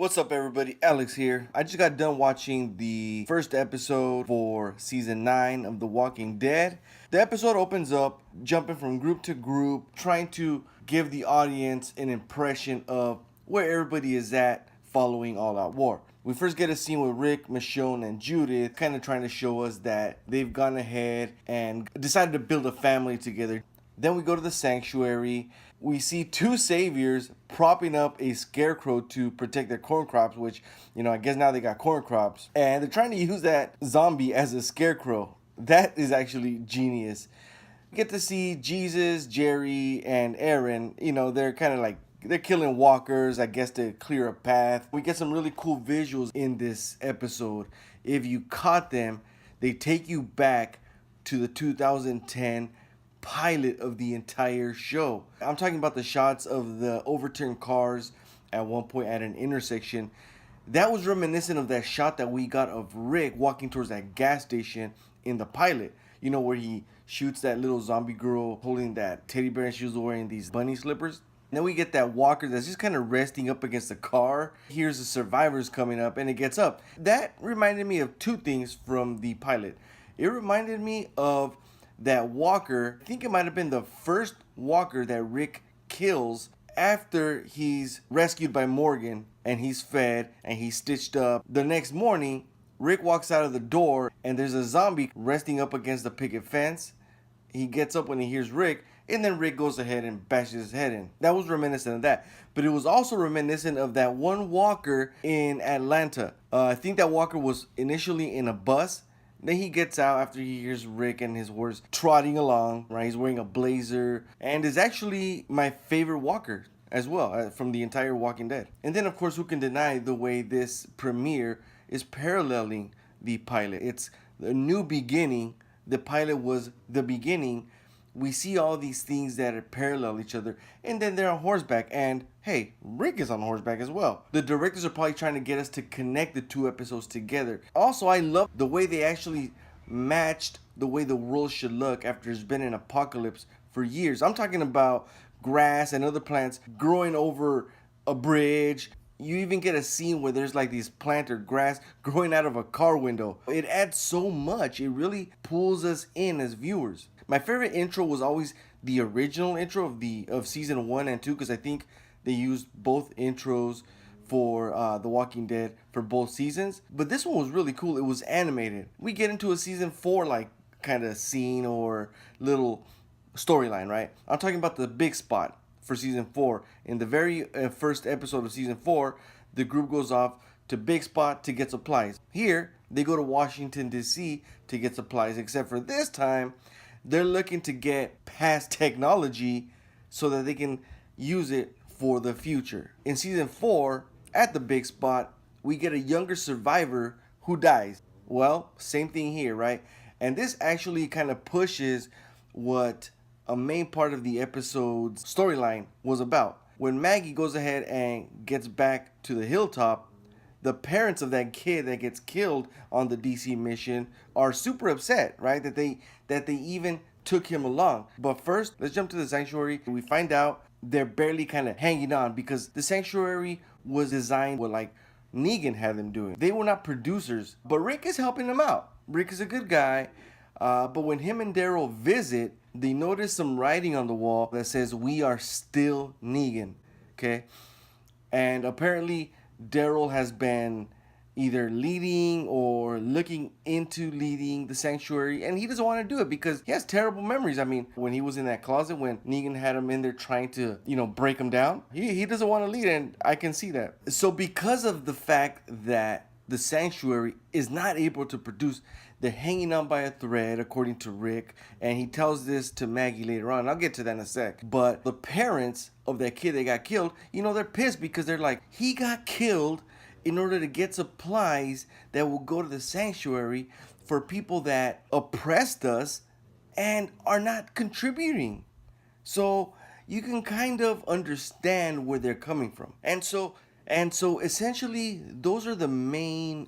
What's up, everybody? Alex here. I just got done watching the first episode for season 9 of The Walking Dead. The episode opens up jumping from group to group, trying to give the audience an impression of where everybody is at following All Out War. We first get a scene with Rick, Michonne, and Judith, kind of trying to show us that they've gone ahead and decided to build a family together. Then we go to the sanctuary. We see two saviors propping up a scarecrow to protect their corn crops, which, I guess now they got corn crops. And they're trying to use that zombie as a scarecrow. That is actually genius. We get to see Jesus, Jerry, and Aaron. They're kind of like, they're killing walkers, I guess, to clear a path. We get some really cool visuals in this episode. If you caught them, they take you back to the 2010 pilot of the entire show. I'm talking about the shots of the overturned cars at one point at an intersection. That was reminiscent of that shot that we got of Rick walking towards that gas station in the pilot. Where he shoots that little zombie girl holding that teddy bear and she was wearing these bunny slippers. And then we get that walker that's just kind of resting up against the car. Here's the survivors coming up and it gets up. That reminded me of two things from the pilot. It reminded me of that walker. I think it might have been the first walker that Rick kills after he's rescued by Morgan and he's fed and he's stitched up. The next morning, Rick walks out of the door and there's a zombie resting up against the picket fence. He gets up when he hears Rick, and then Rick goes ahead and bashes his head in. That was reminiscent of that. But it was also reminiscent of that one walker in Atlanta. I think that walker was initially in a bus. Then he gets out after he hears Rick and his horse trotting along, right? He's wearing a blazer and is actually my favorite walker as well from the entire Walking Dead. And then, of course, who can deny the way this premiere is paralleling the pilot? It's a new beginning. The pilot was the beginning. We see all these things that parallel each other, and then they're on horseback, and hey, Rick is on horseback as well. The directors are probably trying to get us to connect the two episodes together. Also, I love the way they actually matched the way the world should look after there's been an apocalypse for years. I'm talking about grass and other plants growing over a bridge. You even get a scene where there's like these planted grass growing out of a car window. It adds so much. It really pulls us in as viewers. My favorite intro was always the original intro of season 1 and 2, because I think they used both intros for The Walking Dead for both seasons. But this one was really cool. It was animated. We get into a season 4 like kind of scene or little storyline, right? I'm talking about the big spot for season 4. In the very first episode of season 4, the group goes off to Big Spot to get supplies. Here, they go to Washington, D.C. to get supplies, except for this time, they're looking to get past technology so that they can use it for the future. In season 4, at the Big Spot, we get a younger survivor who dies. Well, same thing here, right? And this actually kind of pushes what a main part of the episode's storyline was about. When Maggie goes ahead and gets back to the hilltop, the parents of that kid that gets killed on the DC mission are super upset, right? That they even took him along. But first, let's jump to the sanctuary. We find out they're barely kind of hanging on because the sanctuary was designed with like Negan had them doing. They were not producers, but Rick is helping them out. Rick is a good guy. But when him and Daryl visit, they notice some writing on the wall that says, "We are still Negan." Okay? And apparently Daryl has been either leading or looking into leading the sanctuary, and he doesn't want to do it because he has terrible memories. I mean, when he was in that closet, when Negan had him in there trying to, break him down, he doesn't want to lead, and I can see that. So because of the fact that the sanctuary is not able to produce, they're hanging on by a thread, according to Rick, and he tells this to Maggie later on. I'll get to that in a sec. But the parents of that kid that got killed, they're pissed because they're like, he got killed in order to get supplies that will go to the sanctuary for people that oppressed us and are not contributing. So you can kind of understand where they're coming from. And so essentially, those are the main,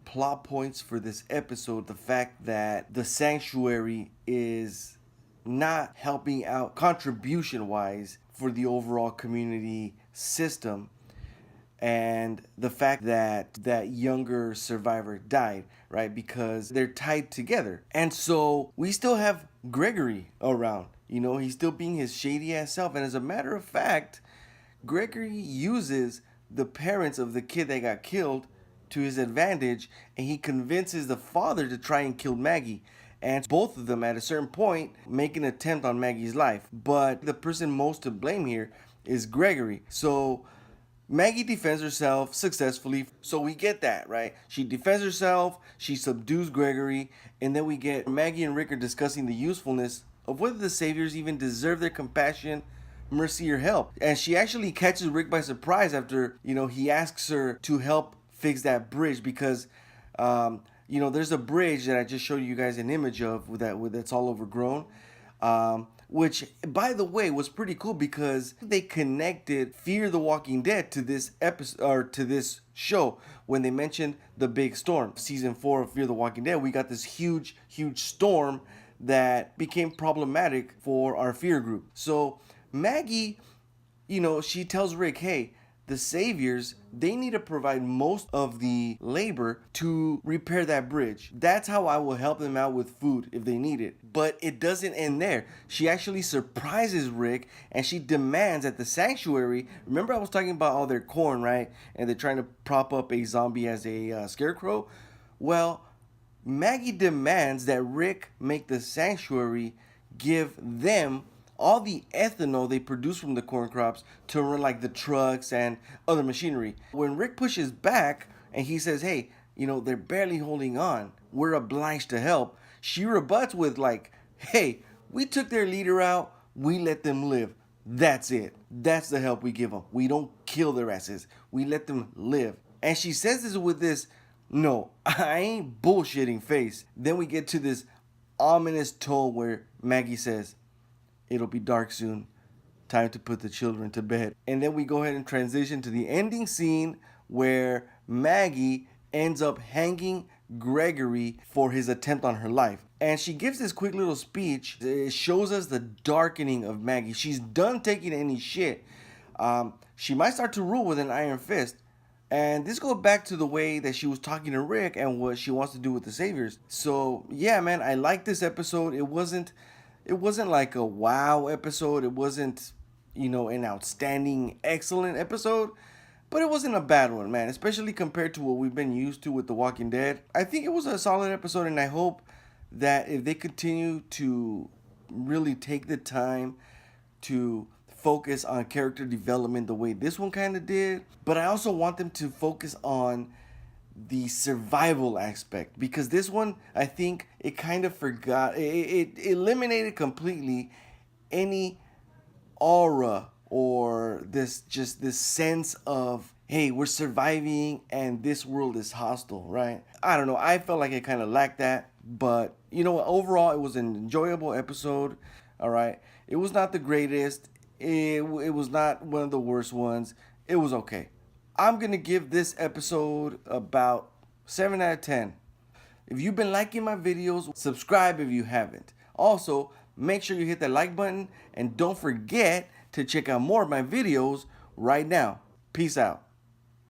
plot points for this episode. The fact that the sanctuary is not helping out contribution-wise for the overall community system. and the fact that that younger survivor died, right? Because they're tied together. And so we still have Gregory around. You know, he's still being his shady ass self. And as a matter of fact, Gregory uses the parents of the kid that got killed to his advantage, and he convinces the father to try and kill Maggie. And both of them, at a certain point, make an attempt on Maggie's life. But the person most to blame here is Gregory. So Maggie defends herself successfully. So we get that, right? She defends herself, she subdues Gregory, and then we get Maggie and Rick are discussing the usefulness of whether the saviors even deserve their compassion, mercy, or help. And she actually catches Rick by surprise after, he asks her to help fix that bridge because, there's a bridge that I just showed you guys an image of that's all overgrown. Which, by the way, was pretty cool because they connected Fear the Walking Dead to this episode or to this show when they mentioned the big storm. Season 4 of Fear the Walking Dead, we got this huge storm that became problematic for our Fear group. So Maggie, she tells Rick, hey, the saviors, they need to provide most of the labor to repair that bridge. That's how I will help them out with food if they need it. But it doesn't end there. She actually surprises Rick and she demands at the sanctuary. Remember I was talking about all their corn, right? And they're trying to prop up a zombie as a scarecrow? Well, Maggie demands that Rick make the sanctuary give them all the ethanol they produce from the corn crops to run like the trucks and other machinery. When Rick pushes back and he says, hey, they're barely holding on, we're obliged to help, she rebuts with like, hey, we took their leader out, we let them live. That's it. That's the help we give them. We don't kill their asses. We let them live. And she says this with this, no, I ain't bullshitting face. Then we get to this ominous tone where Maggie says, it'll be dark soon. Time to put the children to bed. And then we go ahead and transition to the ending scene where Maggie ends up hanging Gregory for his attempt on her life. And she gives this quick little speech. It shows us the darkening of Maggie. She's done taking any shit. She might start to rule with an iron fist. And this goes back to the way that she was talking to Rick and what she wants to do with the saviors. So yeah, man, I like this episode. It wasn't like a wow episode. It wasn't, an outstanding, excellent episode. But it wasn't a bad one, man. Especially compared to what we've been used to with The Walking Dead. I think it was a solid episode, and I hope that if they continue to really take the time to focus on character development the way this one kind of did. But I also want them to focus on the survival aspect, because this one, I think it kind of forgot, it eliminated completely any aura or this sense of, hey, we're surviving and this world is hostile, right? I don't know, I felt like it kind of lacked that. But overall it was an enjoyable episode. All right, it was not the greatest, it was not one of the worst ones, it was okay. I'm going to give this episode about 7 out of 10. If you've been liking my videos, subscribe if you haven't. Also, make sure you hit that like button and don't forget to check out more of my videos right now. Peace out.